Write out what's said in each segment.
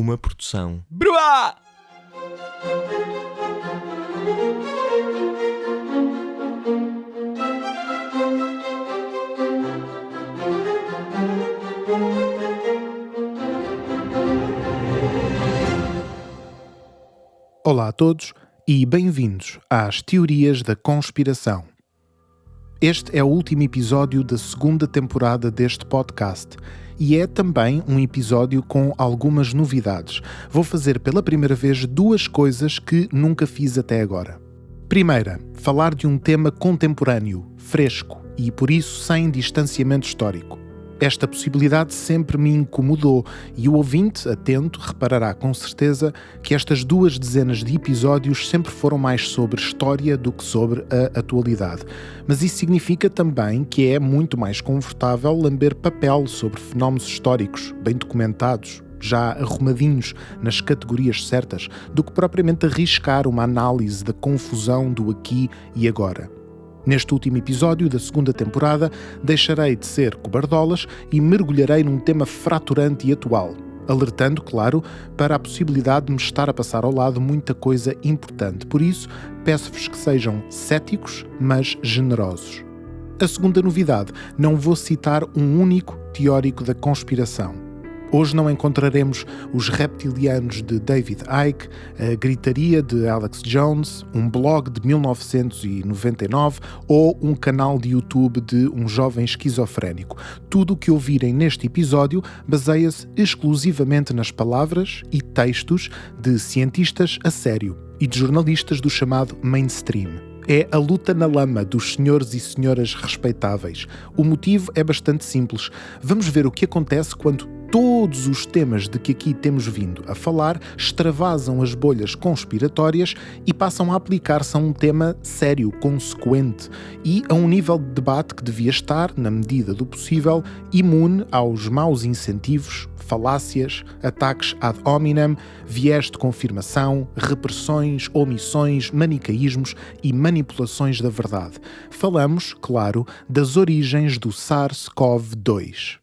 Uma produção. Bruá! Olá a todos e bem-vindos às Teorias da Conspiração. Este é o último episódio da segunda temporada deste podcast e é também um episódio com algumas novidades. Vou fazer pela primeira vez duas coisas que nunca fiz até agora. Primeira, falar de um tema contemporâneo, fresco e, por isso, sem distanciamento histórico. Esta possibilidade sempre me incomodou e o ouvinte atento reparará com certeza que estas 2 dezenas de episódios sempre foram mais sobre história do que sobre a atualidade. Mas isso significa também que é muito mais confortável lamber papel sobre fenómenos históricos, bem documentados, já arrumadinhos nas categorias certas, do que propriamente arriscar uma análise da confusão do aqui e agora. Neste último episódio da segunda temporada, deixarei de ser cobardolas e mergulharei num tema fraturante e atual, alertando, claro, para a possibilidade de me estar a passar ao lado muita coisa importante. Por isso, peço-vos que sejam céticos, mas generosos. A segunda novidade, não vou citar um único teórico da conspiração. Hoje não encontraremos os reptilianos de David Icke, a gritaria de Alex Jones, um blog de 1999 ou um canal de YouTube de um jovem esquizofrénico. Tudo o que ouvirem neste episódio baseia-se exclusivamente nas palavras e textos de cientistas a sério e de jornalistas do chamado mainstream. É a luta na lama dos senhores e senhoras respeitáveis. O motivo é bastante simples. Vamos ver o que acontece quando todos os temas de que aqui temos vindo a falar extravasam as bolhas conspiratórias e passam a aplicar-se a um tema sério, consequente e a um nível de debate que devia estar, na medida do possível, imune aos maus incentivos, falácias, ataques ad hominem, viés de confirmação, repressões, omissões, manicaísmos e manipulações da verdade. Falamos, claro, das origens do SARS-CoV-2.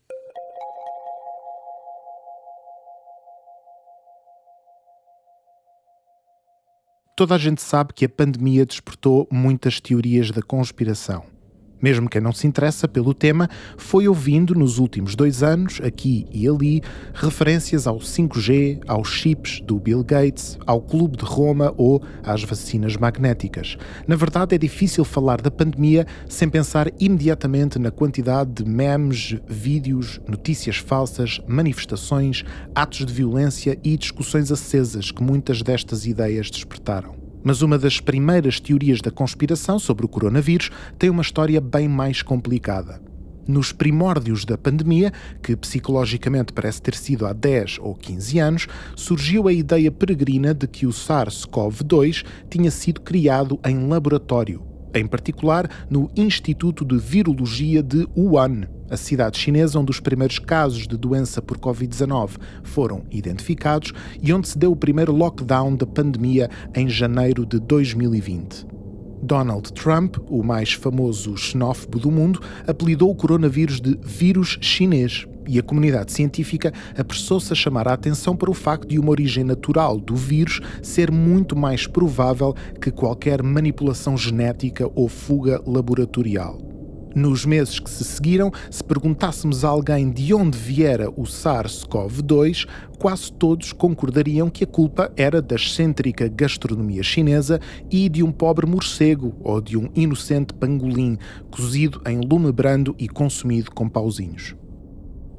Toda a gente sabe que a pandemia despertou muitas teorias da conspiração. Mesmo quem não se interessa pelo tema, foi ouvindo nos últimos 2 anos, aqui e ali, referências ao 5G, aos chips do Bill Gates, ao Clube de Roma ou às vacinas magnéticas. Na verdade, é difícil falar da pandemia sem pensar imediatamente na quantidade de memes, vídeos, notícias falsas, manifestações, atos de violência e discussões acesas que muitas destas ideias despertaram. Mas uma das primeiras teorias da conspiração sobre o coronavírus tem uma história bem mais complicada. Nos primórdios da pandemia, que psicologicamente parece ter sido há 10 ou 15 anos, surgiu a ideia peregrina de que o SARS-CoV-2 tinha sido criado em laboratório, em particular no Instituto de Virologia de Wuhan, a cidade chinesa onde os primeiros casos de doença por Covid-19 foram identificados e onde se deu o primeiro lockdown da pandemia em janeiro de 2020. Donald Trump, o mais famoso xenófobo do mundo, apelidou o coronavírus de vírus chinês e a comunidade científica apressou-se a chamar a atenção para o facto de uma origem natural do vírus ser muito mais provável que qualquer manipulação genética ou fuga laboratorial. Nos meses que se seguiram, se perguntássemos a alguém de onde viera o SARS-CoV-2, quase todos concordariam que a culpa era da excêntrica gastronomia chinesa e de um pobre morcego ou de um inocente pangolim cozido em lume brando e consumido com pauzinhos.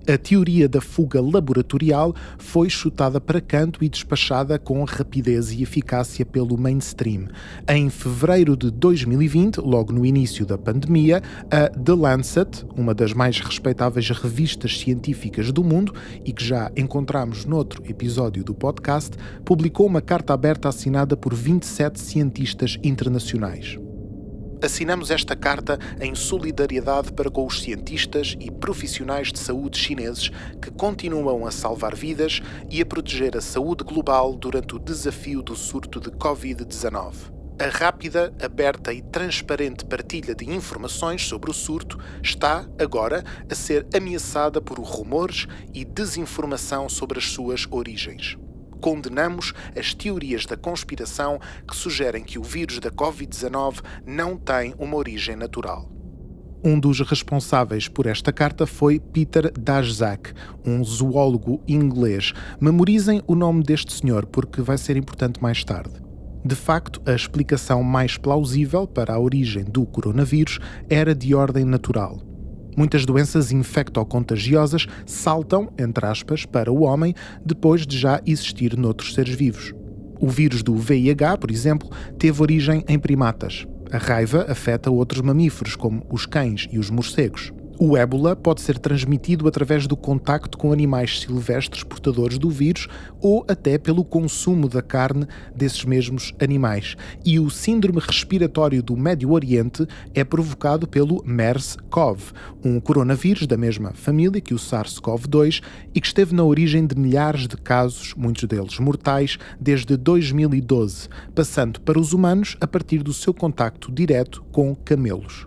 A teoria da fuga laboratorial foi chutada para canto e despachada com rapidez e eficácia pelo mainstream. Em fevereiro de 2020, logo no início da pandemia, a The Lancet, uma das mais respeitáveis revistas científicas do mundo e que já encontramos noutro episódio do podcast, publicou uma carta aberta assinada por 27 cientistas internacionais. Assinamos esta carta em solidariedade para com os cientistas e profissionais de saúde chineses que continuam a salvar vidas e a proteger a saúde global durante o desafio do surto de Covid-19. A rápida, aberta e transparente partilha de informações sobre o surto está, agora, a ser ameaçada por rumores e desinformação sobre as suas origens. condenamos as teorias da conspiração que sugerem que o vírus da Covid-19 não tem uma origem natural. Um dos responsáveis por esta carta foi Peter Daszak, um zoólogo inglês. Memorizem o nome deste senhor porque vai ser importante mais tarde. De facto, a explicação mais plausível para a origem do coronavírus era de ordem natural. Muitas doenças infectocontagiosas saltam, entre aspas, para o homem depois de já existir noutros seres vivos. O vírus do VIH, por exemplo, teve origem em primatas. A raiva afeta outros mamíferos, como os cães e os morcegos. O ébola pode ser transmitido através do contacto com animais silvestres portadores do vírus ou até pelo consumo da carne desses mesmos animais. E o síndrome respiratório do Médio Oriente é provocado pelo MERS-CoV, um coronavírus da mesma família que o SARS-CoV-2 e que esteve na origem de milhares de casos, muitos deles mortais, desde 2012, passando para os humanos a partir do seu contacto direto com camelos.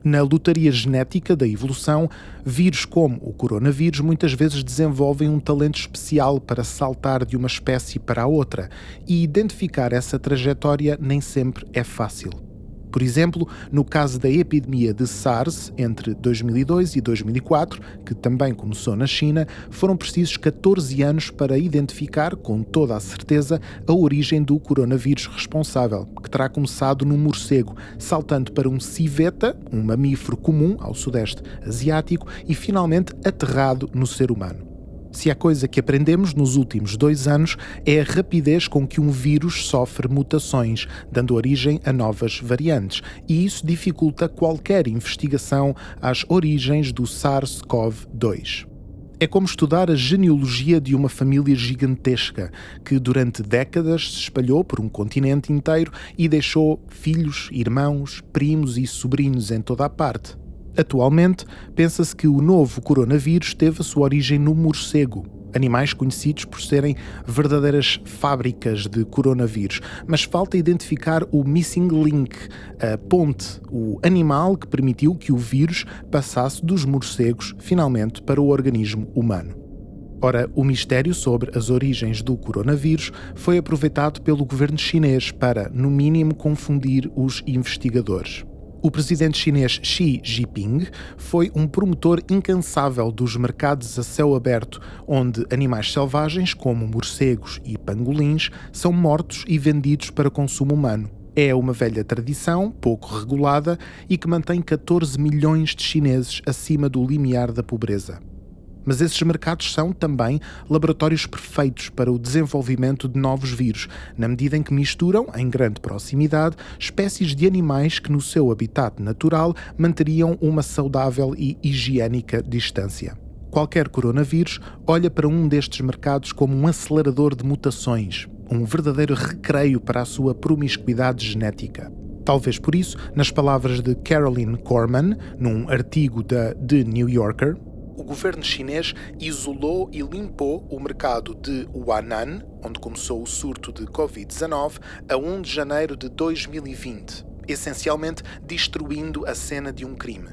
Na lotaria genética da evolução, vírus como o coronavírus muitas vezes desenvolvem um talento especial para saltar de uma espécie para a outra, e identificar essa trajetória nem sempre é fácil. Por exemplo, no caso da epidemia de SARS entre 2002 e 2004, que também começou na China, foram precisos 14 anos para identificar com toda a certeza a origem do coronavírus responsável, que terá começado no morcego, saltando para um civeta, um mamífero comum ao sudeste asiático, e finalmente aterrado no ser humano. Se há coisa que aprendemos nos últimos 2 anos é a rapidez com que um vírus sofre mutações, dando origem a novas variantes, e isso dificulta qualquer investigação às origens do SARS-CoV-2. É como estudar a genealogia de uma família gigantesca que durante décadas se espalhou por um continente inteiro e deixou filhos, irmãos, primos e sobrinhos em toda a parte. Atualmente, pensa-se que o novo coronavírus teve a sua origem no morcego, animais conhecidos por serem verdadeiras fábricas de coronavírus, mas falta identificar o missing link, a ponte, o animal que permitiu que o vírus passasse dos morcegos finalmente para o organismo humano. Ora, o mistério sobre as origens do coronavírus foi aproveitado pelo governo chinês para, no mínimo, confundir os investigadores. O presidente chinês Xi Jinping foi um promotor incansável dos mercados a céu aberto, onde animais selvagens, como morcegos e pangolins, são mortos e vendidos para consumo humano. É uma velha tradição, pouco regulada, e que mantém 14 milhões de chineses acima do limiar da pobreza. Mas esses mercados são também laboratórios perfeitos para o desenvolvimento de novos vírus, na medida em que misturam, em grande proximidade, espécies de animais que no seu habitat natural manteriam uma saudável e higiênica distância. Qualquer coronavírus olha para um destes mercados como um acelerador de mutações, um verdadeiro recreio para a sua promiscuidade genética. Talvez por isso, nas palavras de Caroline Corman, num artigo da The New Yorker, o governo chinês isolou e limpou o mercado de Huanan, onde começou o surto de Covid-19, a 1 de janeiro de 2020, essencialmente destruindo a cena de um crime.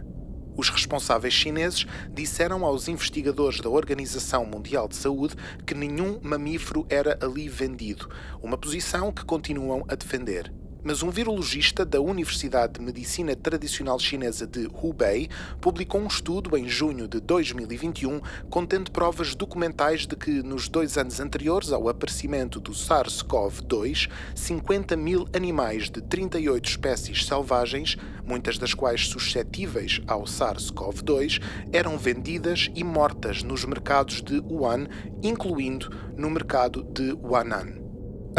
Os responsáveis chineses disseram aos investigadores da Organização Mundial de Saúde que nenhum mamífero era ali vendido, uma posição que continuam a defender. Mas um virologista da Universidade de Medicina Tradicional Chinesa de Hubei publicou um estudo em junho de 2021 contendo provas documentais de que nos 2 anos anteriores ao aparecimento do SARS-CoV-2, 50 mil animais de 38 espécies selvagens, muitas das quais suscetíveis ao SARS-CoV-2, eram vendidas e mortas nos mercados de Wuhan, incluindo no mercado de Huanan.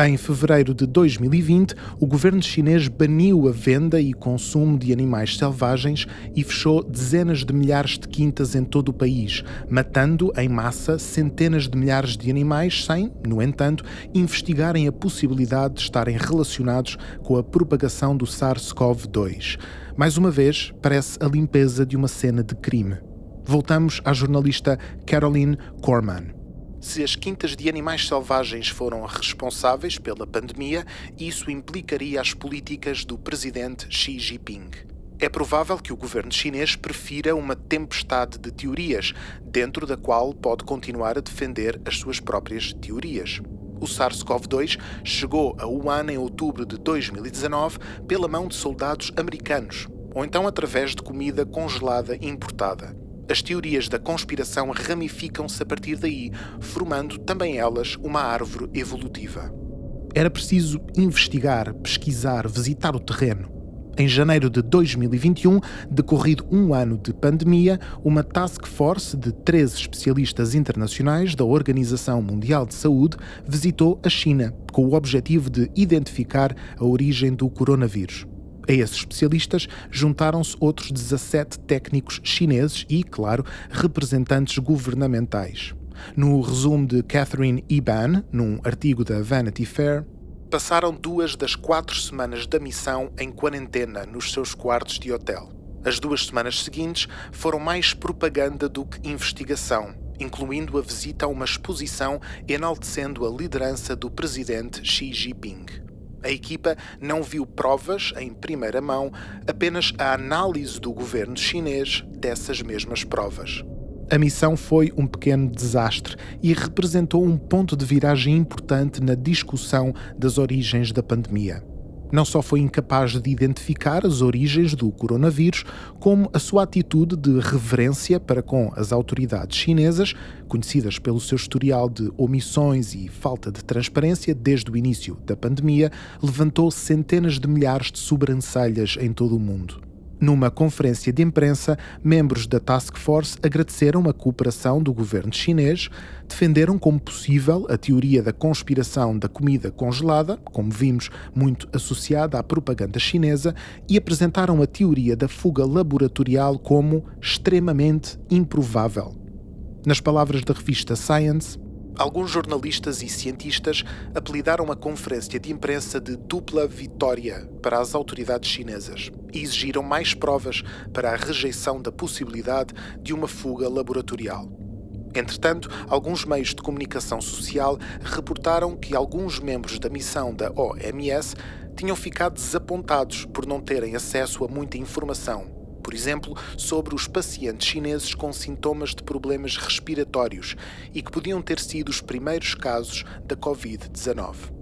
Em fevereiro de 2020, o governo chinês baniu a venda e consumo de animais selvagens e fechou dezenas de milhares de quintas em todo o país, matando em massa centenas de milhares de animais sem, no entanto, investigarem a possibilidade de estarem relacionados com a propagação do SARS-CoV-2. Mais uma vez, parece a limpeza de uma cena de crime. Voltamos à jornalista Caroline Corman. Se as quintas de animais selvagens foram responsáveis pela pandemia, isso implicaria as políticas do presidente Xi Jinping. É provável que o governo chinês prefira uma tempestade de teorias, dentro da qual pode continuar a defender as suas próprias teorias. O SARS-CoV-2 chegou a Wuhan em outubro de 2019 pela mão de soldados americanos, ou então através de comida congelada importada. As teorias da conspiração ramificam-se a partir daí, formando também elas uma árvore evolutiva. Era preciso investigar, pesquisar, visitar o terreno. Em janeiro de 2021, decorrido um ano de pandemia, uma task force de 13 especialistas internacionais da Organização Mundial de Saúde visitou a China, com o objetivo de identificar a origem do coronavírus. A esses especialistas juntaram-se outros 17 técnicos chineses e, claro, representantes governamentais. No resumo de Catherine Eban, num artigo da Vanity Fair, passaram 2 das 4 semanas da missão em quarentena nos seus quartos de hotel. As 2 semanas seguintes foram mais propaganda do que investigação, incluindo a visita a uma exposição enaltecendo a liderança do presidente Xi Jinping. A equipa não viu provas em primeira mão, apenas a análise do governo chinês dessas mesmas provas. A missão foi um pequeno desastre e representou um ponto de viragem importante na discussão das origens da pandemia. Não só foi incapaz de identificar as origens do coronavírus, como a sua atitude de reverência para com as autoridades chinesas, conhecidas pelo seu historial de omissões e falta de transparência desde o início da pandemia, levantou centenas de milhares de sobrancelhas em todo o mundo. Numa conferência de imprensa, membros da Task Force agradeceram a cooperação do governo chinês, defenderam como possível a teoria da conspiração da comida congelada, como vimos, muito associada à propaganda chinesa, e apresentaram a teoria da fuga laboratorial como extremamente improvável. Nas palavras da revista Science, alguns jornalistas e cientistas apelidaram a conferência de imprensa de dupla vitória para as autoridades chinesas e exigiram mais provas para a rejeição da possibilidade de uma fuga laboratorial. Entretanto, alguns meios de comunicação social reportaram que alguns membros da missão da OMS tinham ficado desapontados por não terem acesso a muita informação, por exemplo, sobre os pacientes chineses com sintomas de problemas respiratórios e que podiam ter sido os primeiros casos da Covid-19.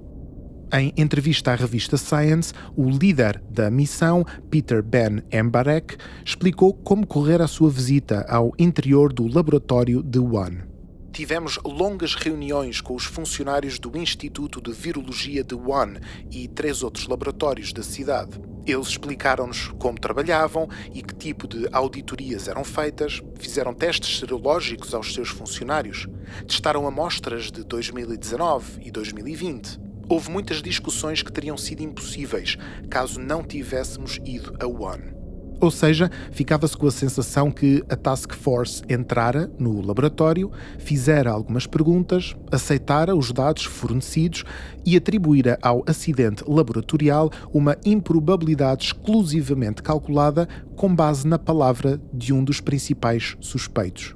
Em entrevista à revista Science, o líder da missão, Peter Ben Embarek, explicou como correr a sua visita ao interior do laboratório de Wuhan. Tivemos longas reuniões com os funcionários do Instituto de Virologia de Wuhan e 3 outros laboratórios da cidade. Eles explicaram-nos como trabalhavam e que tipo de auditorias eram feitas, fizeram testes serológicos aos seus funcionários, testaram amostras de 2019 e 2020. Houve muitas discussões que teriam sido impossíveis caso não tivéssemos ido a Wuhan. Ou seja, ficava-se com a sensação que a Task Force entrara no laboratório, fizera algumas perguntas, aceitara os dados fornecidos e atribuíra ao acidente laboratorial uma improbabilidade exclusivamente calculada com base na palavra de um dos principais suspeitos.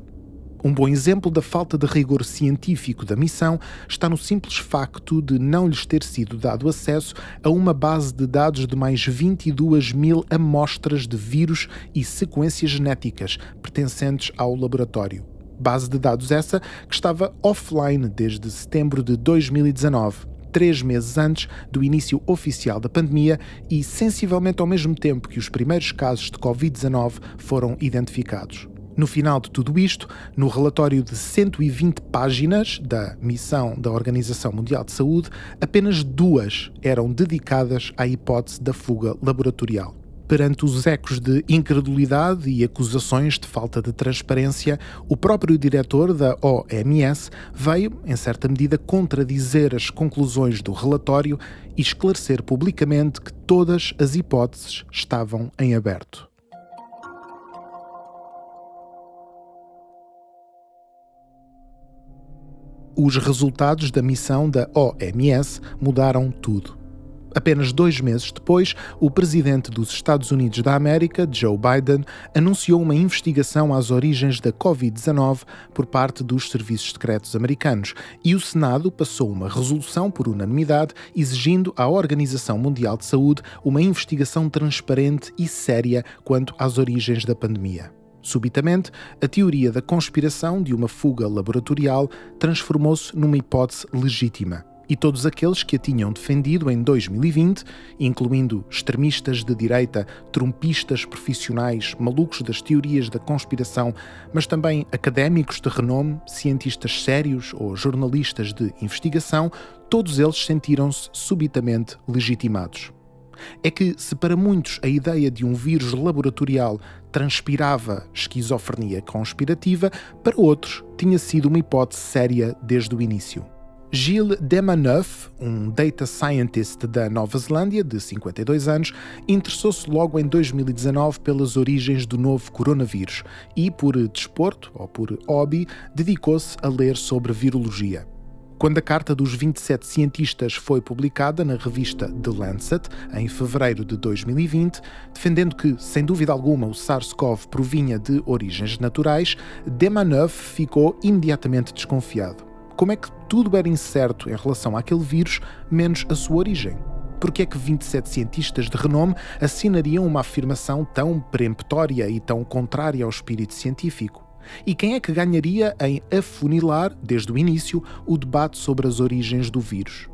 Um bom exemplo da falta de rigor científico da missão está no simples facto de não lhes ter sido dado acesso a uma base de dados de mais 22 mil amostras de vírus e sequências genéticas pertencentes ao laboratório. Base de dados essa que estava offline desde setembro de 2019. 3 meses antes do início oficial da pandemia e sensivelmente ao mesmo tempo que os primeiros casos de Covid-19 foram identificados. No final de tudo isto, no relatório de 120 páginas da missão da Organização Mundial de Saúde, apenas 2 eram dedicadas à hipótese da fuga laboratorial. Perante os ecos de incredulidade e acusações de falta de transparência, o próprio diretor da OMS veio, em certa medida, contradizer as conclusões do relatório e esclarecer publicamente que todas as hipóteses estavam em aberto. Os resultados da missão da OMS mudaram tudo. Apenas 2 meses depois, o presidente dos Estados Unidos da América, Joe Biden, anunciou uma investigação às origens da Covid-19 por parte dos serviços secretos americanos e o Senado passou uma resolução por unanimidade exigindo à Organização Mundial de Saúde uma investigação transparente e séria quanto às origens da pandemia. Subitamente, a teoria da conspiração de uma fuga laboratorial transformou-se numa hipótese legítima. E todos aqueles que a tinham defendido em 2020, incluindo extremistas de direita, trumpistas profissionais, malucos das teorias da conspiração, mas também académicos de renome, cientistas sérios ou jornalistas de investigação, todos eles sentiram-se subitamente legitimados. É que, se para muitos a ideia de um vírus laboratorial transpirava esquizofrenia conspirativa, para outros tinha sido uma hipótese séria desde o início. Gilles Demaneuf, um data scientist da Nova Zelândia, de 52 anos, interessou-se logo em 2019 pelas origens do novo coronavírus e, por desporto ou por hobby, dedicou-se a ler sobre virologia. Quando a carta dos 27 cientistas foi publicada na revista The Lancet, em fevereiro de 2020, defendendo que, sem dúvida alguma, o SARS-CoV provinha de origens naturais, Demaneuf ficou imediatamente desconfiado. Como é que tudo era incerto em relação àquele vírus, menos a sua origem? Porque é que 27 cientistas de renome assinariam uma afirmação tão peremptória e tão contrária ao espírito científico? E quem é que ganharia em afunilar, desde o início, o debate sobre as origens do vírus?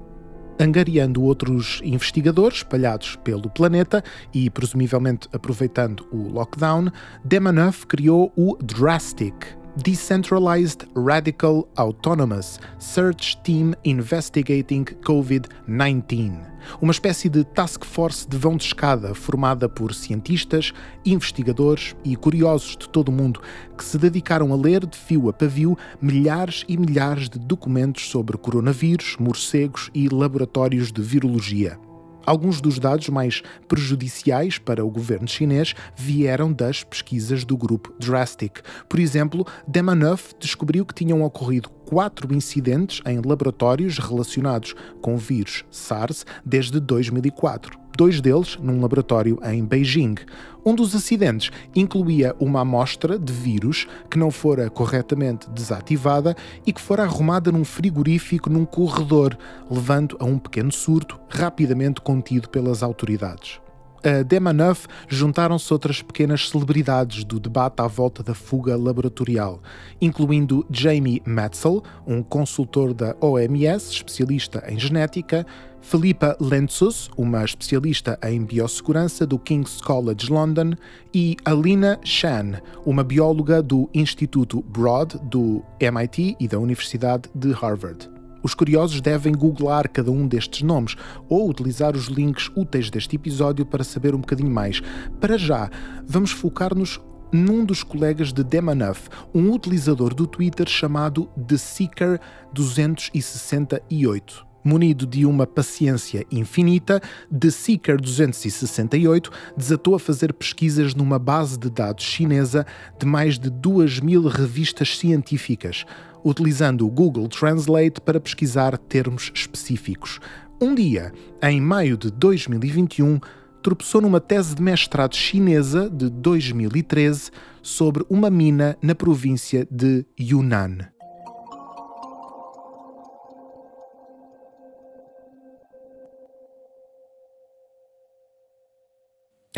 Angariando outros investigadores espalhados pelo planeta e, presumivelmente aproveitando o lockdown, Demaneuf criou o DRASTIC, Decentralized Radical Autonomous Search Team Investigating COVID-19, uma espécie de task force de vão de escada formada por cientistas, investigadores e curiosos de todo o mundo que se dedicaram a ler de fio a pavio milhares e milhares de documentos sobre coronavírus, morcegos e laboratórios de virologia. Alguns dos dados mais prejudiciais para o governo chinês vieram das pesquisas do grupo DRASTIC. Por exemplo, Demaneuf descobriu que tinham ocorrido 4 incidentes em laboratórios relacionados com o vírus SARS desde 2004. 2 deles num laboratório em Beijing. Um dos acidentes incluía uma amostra de vírus que não fora corretamente desativada e que fora arrumada num frigorífico num corredor, levando a um pequeno surto rapidamente contido pelas autoridades. A Demaneuf juntaram-se outras pequenas celebridades do debate à volta da fuga laboratorial, incluindo Jamie Metzl, um consultor da OMS, especialista em genética, Philippa Lentzus, uma especialista em biossegurança do King's College London, e Alina Chan, uma bióloga do Instituto Broad do MIT e da Universidade de Harvard. Os curiosos devem googlar cada um destes nomes ou utilizar os links úteis deste episódio para saber um bocadinho mais. Para já, vamos focar-nos num dos colegas de Demaneuf, um utilizador do Twitter chamado TheSeeker268. Munido de uma paciência infinita, TheSeeker268 desatou a fazer pesquisas numa base de dados chinesa de mais de 2.000 revistas científicas, utilizando o Google Translate para pesquisar termos específicos. Um dia, em maio de 2021, tropeçou numa tese de mestrado chinesa de 2013 sobre uma mina na província de Yunnan.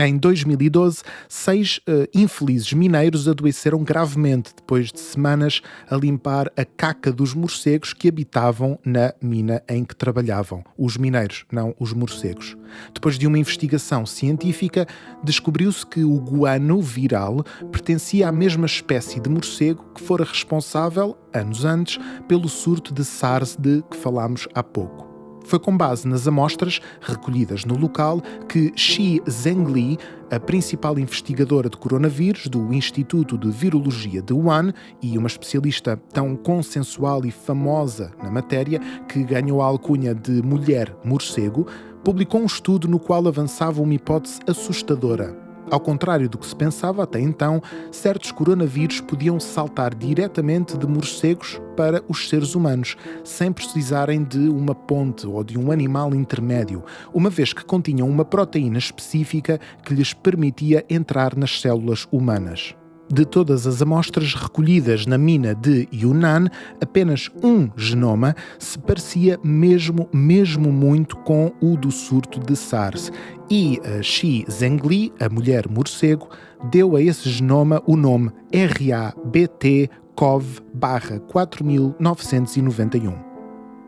Em 2012, 6 infelizes mineiros adoeceram gravemente depois de semanas a limpar a caca dos morcegos que habitavam na mina em que trabalhavam. Os mineiros, não os morcegos. Depois de uma investigação científica, descobriu-se que o guano viral pertencia à mesma espécie de morcego que fora responsável, anos antes, pelo surto de SARS de que falámos há pouco. Foi com base nas amostras recolhidas no local que Shi Zhengli, a principal investigadora de coronavírus do Instituto de Virologia de Wuhan e uma especialista tão consensual e famosa na matéria que ganhou a alcunha de Mulher Morcego, publicou um estudo no qual avançava uma hipótese assustadora. Ao contrário do que se pensava até então, certos coronavírus podiam saltar diretamente de morcegos para os seres humanos, sem precisarem de uma ponte ou de um animal intermédio, uma vez que continham uma proteína específica que lhes permitia entrar nas células humanas. De todas as amostras recolhidas na mina de Yunnan, apenas um genoma se parecia mesmo muito com o do surto de SARS. E a Shi Zhengli, a mulher morcego, deu a esse genoma o nome RABT-CoV/4991.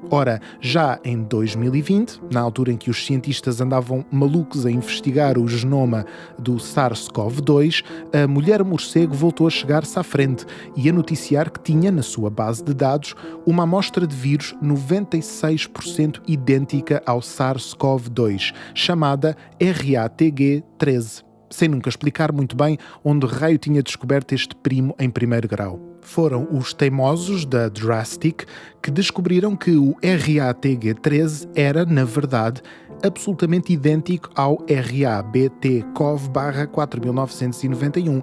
Ora, já em 2020, na altura em que os cientistas andavam malucos a investigar o genoma do SARS-CoV-2, a mulher morcego voltou a chegar-se à frente e a noticiar que tinha, na sua base de dados, uma amostra de vírus 96% idêntica ao SARS-CoV-2, chamada RATG13, sem nunca explicar muito bem onde raio tinha descoberto este primo em primeiro grau. Foram os teimosos da Drastic que descobriram que o RATG13 era, na verdade, absolutamente idêntico ao RABT-CoV/4991.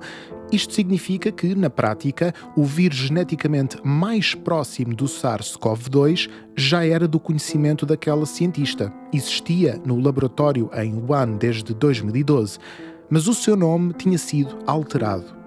Isto significa que, na prática, o vírus geneticamente mais próximo do SARS-CoV-2 já era do conhecimento daquela cientista. Existia no laboratório em Wuhan desde 2012, mas o seu nome tinha sido alterado.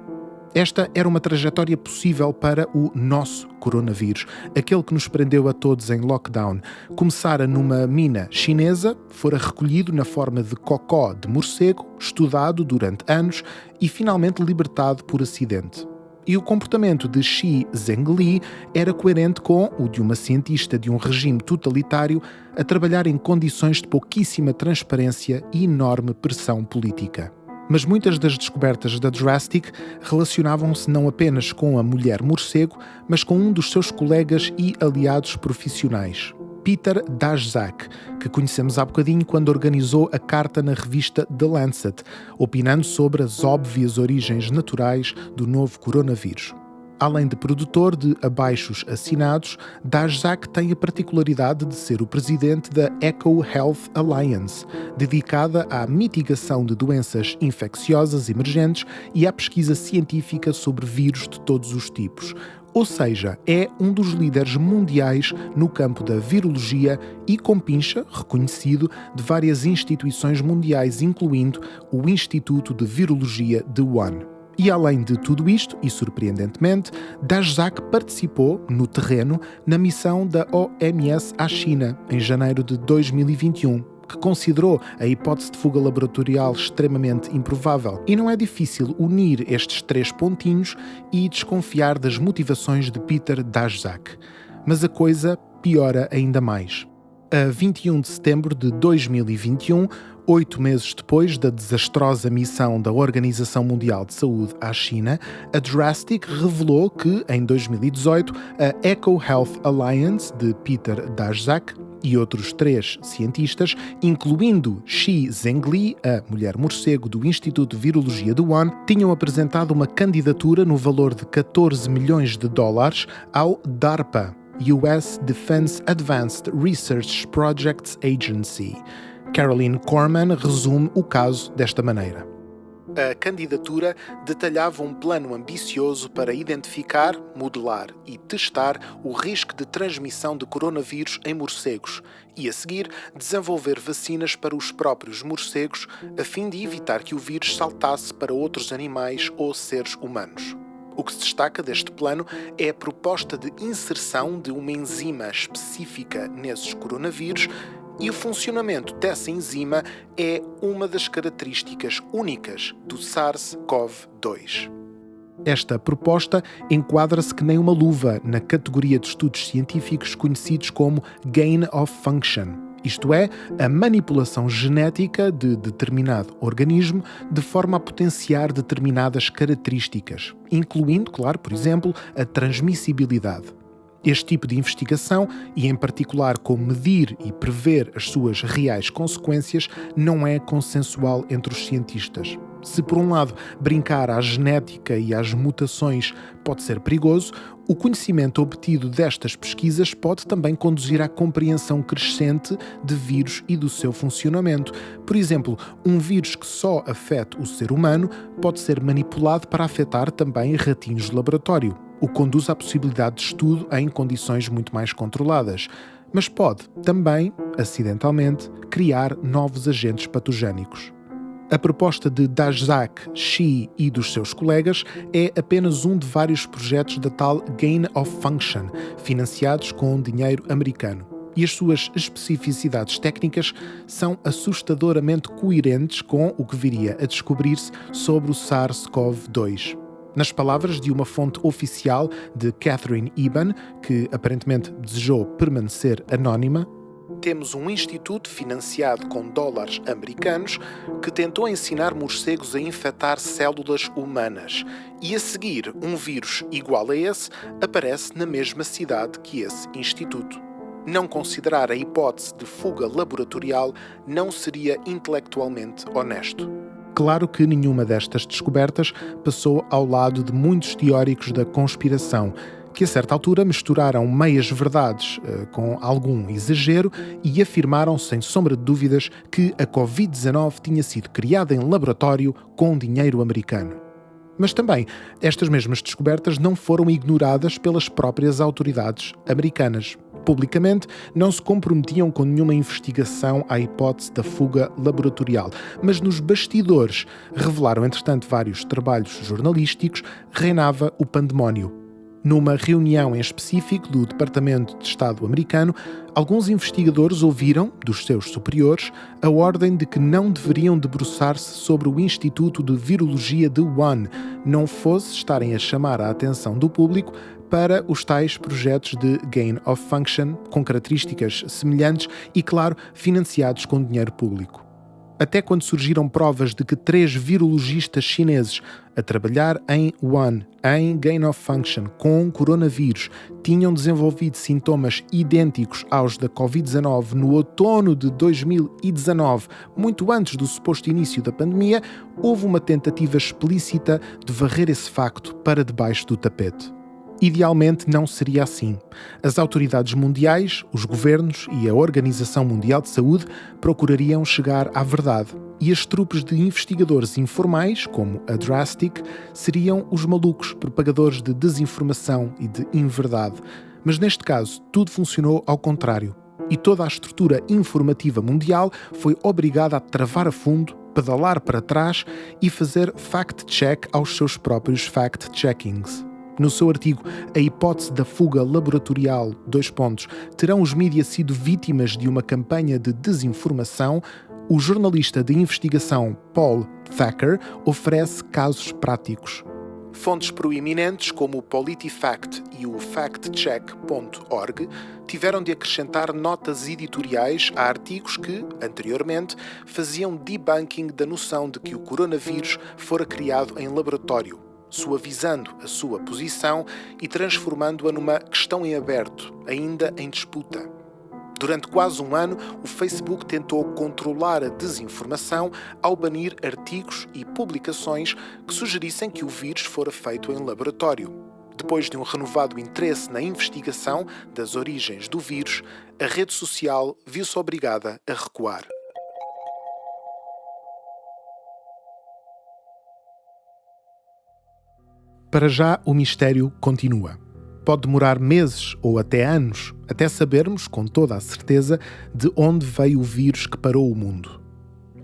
Esta era uma trajetória possível para o nosso coronavírus, aquele que nos prendeu a todos em lockdown. Começara numa mina chinesa, fora recolhido na forma de cocó de morcego, estudado durante anos e finalmente libertado por acidente. E o comportamento de Shi Zhengli era coerente com o de uma cientista de um regime totalitário a trabalhar em condições de pouquíssima transparência e enorme pressão política. Mas muitas das descobertas da Drastic relacionavam-se não apenas com a mulher morcego, mas com um dos seus colegas e aliados profissionais, Peter Daszak, que conhecemos há bocadinho quando organizou a carta na revista The Lancet, opinando sobre as óbvias origens naturais do novo coronavírus. Além de produtor de abaixos assinados, Daszak tem a particularidade de ser o presidente da Eco Health Alliance, dedicada à mitigação de doenças infecciosas emergentes e à pesquisa científica sobre vírus de todos os tipos. Ou seja, é um dos líderes mundiais no campo da virologia e compincha, reconhecido, de várias instituições mundiais, incluindo o Instituto de Virologia de Wuhan. E além de tudo isto, e surpreendentemente, Daszak participou, no terreno, na missão da OMS à China, em janeiro de 2021, que considerou a hipótese de fuga laboratorial extremamente improvável. E não é difícil unir estes três pontinhos e desconfiar das motivações de Peter Daszak. Mas a coisa piora ainda mais. A 21 de setembro de 2021, 8 meses depois da desastrosa missão da Organização Mundial de Saúde à China, a Drastic revelou que, em 2018, a Eco Health Alliance de Peter Daszak e outros 3 cientistas, incluindo Shi Zhengli, a mulher morcego do Instituto de Virologia de Wuhan, tinham apresentado uma candidatura no valor de 14 milhões de dólares ao DARPA, US Defense Advanced Research Projects Agency. Caroline Corman resume o caso desta maneira. A candidatura detalhava um plano ambicioso para identificar, modelar e testar o risco de transmissão de coronavírus em morcegos e, a seguir, desenvolver vacinas para os próprios morcegos a fim de evitar que o vírus saltasse para outros animais ou seres humanos. O que se destaca deste plano é a proposta de inserção de uma enzima específica nesses coronavírus e o funcionamento dessa enzima é uma das características únicas do SARS-CoV-2. Esta proposta enquadra-se que nem uma luva na categoria de estudos científicos conhecidos como gain of function, isto é, a manipulação genética de determinado organismo de forma a potenciar determinadas características, incluindo, claro, por exemplo, a transmissibilidade. Este tipo de investigação, e em particular como medir e prever as suas reais consequências, não é consensual entre os cientistas. Se, por um lado, brincar à genética e às mutações pode ser perigoso, o conhecimento obtido destas pesquisas pode também conduzir à compreensão crescente de vírus e do seu funcionamento. Por exemplo, um vírus que só afeta o ser humano pode ser manipulado para afetar também ratinhos de laboratório, o que conduz à possibilidade de estudo em condições muito mais controladas. Mas pode também, acidentalmente, criar novos agentes patogénicos. A proposta de Daszak, Shi e dos seus colegas é apenas um de vários projetos da tal Gain of Function, financiados com dinheiro americano. E as suas especificidades técnicas são assustadoramente coerentes com o que viria a descobrir-se sobre o SARS-CoV-2. Nas palavras de uma fonte oficial de Catherine Eban, que aparentemente desejou permanecer anónima, temos um instituto financiado com dólares americanos que tentou ensinar morcegos a infectar células humanas e, a seguir, um vírus igual a esse aparece na mesma cidade que esse instituto. Não considerar a hipótese de fuga laboratorial não seria intelectualmente honesto. Claro que nenhuma destas descobertas passou ao lado de muitos teóricos da conspiração, que a certa altura misturaram meias-verdades com algum exagero e afirmaram sem sombra de dúvidas que a Covid-19 tinha sido criada em laboratório com dinheiro americano. Mas também, estas mesmas descobertas não foram ignoradas pelas próprias autoridades americanas. Publicamente, não se comprometiam com nenhuma investigação à hipótese da fuga laboratorial, mas nos bastidores, revelaram entretanto vários trabalhos jornalísticos, reinava o pandemónio. Numa reunião em específico do Departamento de Estado americano, alguns investigadores ouviram, dos seus superiores, a ordem de que não deveriam debruçar-se sobre o Instituto de Virologia de Wuhan, não fosse estarem a chamar a atenção do público para os tais projetos de gain of function, com características semelhantes e, claro, financiados com dinheiro público. Até quando surgiram provas de que 3 virologistas chineses a trabalhar em Wuhan, em gain of function, com coronavírus, tinham desenvolvido sintomas idênticos aos da Covid-19 no outono de 2019, muito antes do suposto início da pandemia, houve uma tentativa explícita de varrer esse facto para debaixo do tapete. Idealmente não seria assim. As autoridades mundiais, os governos e a Organização Mundial de Saúde procurariam chegar à verdade. E as trupes de investigadores informais, como a Drastic, seriam os malucos propagadores de desinformação e de inverdade. Mas neste caso, tudo funcionou ao contrário. E toda a estrutura informativa mundial foi obrigada a travar a fundo, pedalar para trás e fazer fact-check aos seus próprios fact-checkings. No seu artigo, a hipótese da fuga laboratorial, terão os mídias sido vítimas de uma campanha de desinformação? O jornalista de investigação Paul Thacker oferece casos práticos. Fontes proeminentes como o PolitiFact e o factcheck.org tiveram de acrescentar notas editoriais a artigos que, anteriormente, faziam debunking da noção de que o coronavírus fora criado em laboratório, suavizando a sua posição e transformando-a numa questão em aberto, ainda em disputa. Durante quase um ano, o Facebook tentou controlar a desinformação ao banir artigos e publicações que sugerissem que o vírus fora feito em laboratório. Depois de um renovado interesse na investigação das origens do vírus, a rede social viu-se obrigada a recuar. Para já, o mistério continua. Pode demorar meses ou até anos, até sabermos, com toda a certeza, de onde veio o vírus que parou o mundo.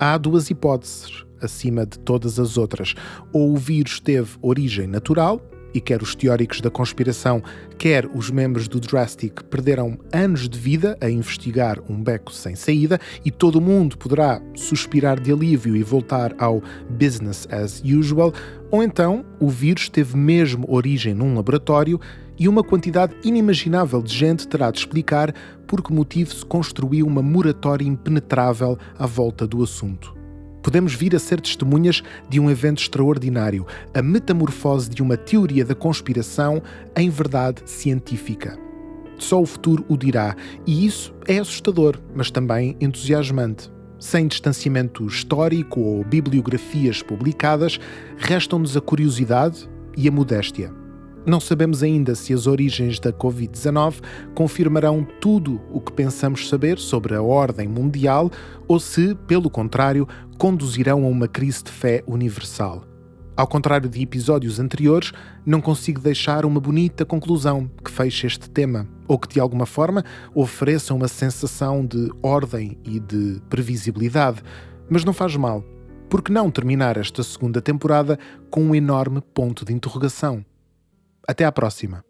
Há 2 hipóteses, acima de todas as outras. Ou o vírus teve origem natural, e quer os teóricos da conspiração, quer os membros do Drastic perderam anos de vida a investigar um beco sem saída, e todo o mundo poderá suspirar de alívio e voltar ao business as usual, ou então o vírus teve mesmo origem num laboratório e uma quantidade inimaginável de gente terá de explicar por que motivo se construiu uma moratória impenetrável à volta do assunto. Podemos vir a ser testemunhas de um evento extraordinário, a metamorfose de uma teoria da conspiração em verdade científica. Só o futuro o dirá, e isso é assustador, mas também entusiasmante. Sem distanciamento histórico ou bibliografias publicadas, restam-nos a curiosidade e a modéstia. Não sabemos ainda se as origens da Covid-19 confirmarão tudo o que pensamos saber sobre a ordem mundial ou se, pelo contrário, conduzirão a uma crise de fé universal. Ao contrário de episódios anteriores, não consigo deixar uma bonita conclusão que feche este tema, ou que de alguma forma ofereça uma sensação de ordem e de previsibilidade. Mas não faz mal. Por que não terminar esta segunda temporada com um enorme ponto de interrogação? Até à próxima.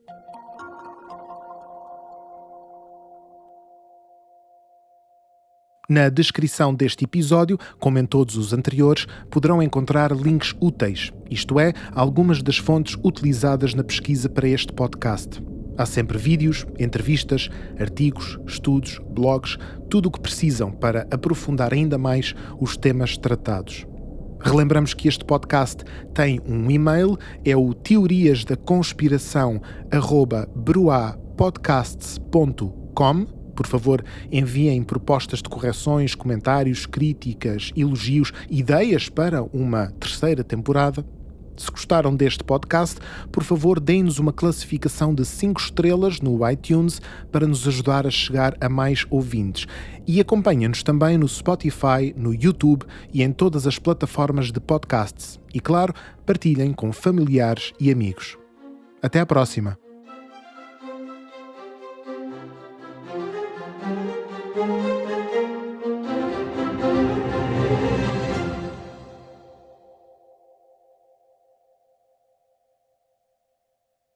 Na descrição deste episódio, como em todos os anteriores, poderão encontrar links úteis, isto é, algumas das fontes utilizadas na pesquisa para este podcast. Há sempre vídeos, entrevistas, artigos, estudos, blogs, tudo o que precisam para aprofundar ainda mais os temas tratados. Relembramos que este podcast tem um e-mail, é o teoriasdaconspiração@bruapodcasts.com. Por favor, enviem propostas de correções, comentários, críticas, elogios, ideias para uma terceira temporada. Se gostaram deste podcast, por favor, deem-nos uma classificação de 5 estrelas no iTunes para nos ajudar a chegar a mais ouvintes. E acompanhem-nos também no Spotify, no YouTube e em todas as plataformas de podcasts. E, claro, partilhem com familiares e amigos. Até à próxima!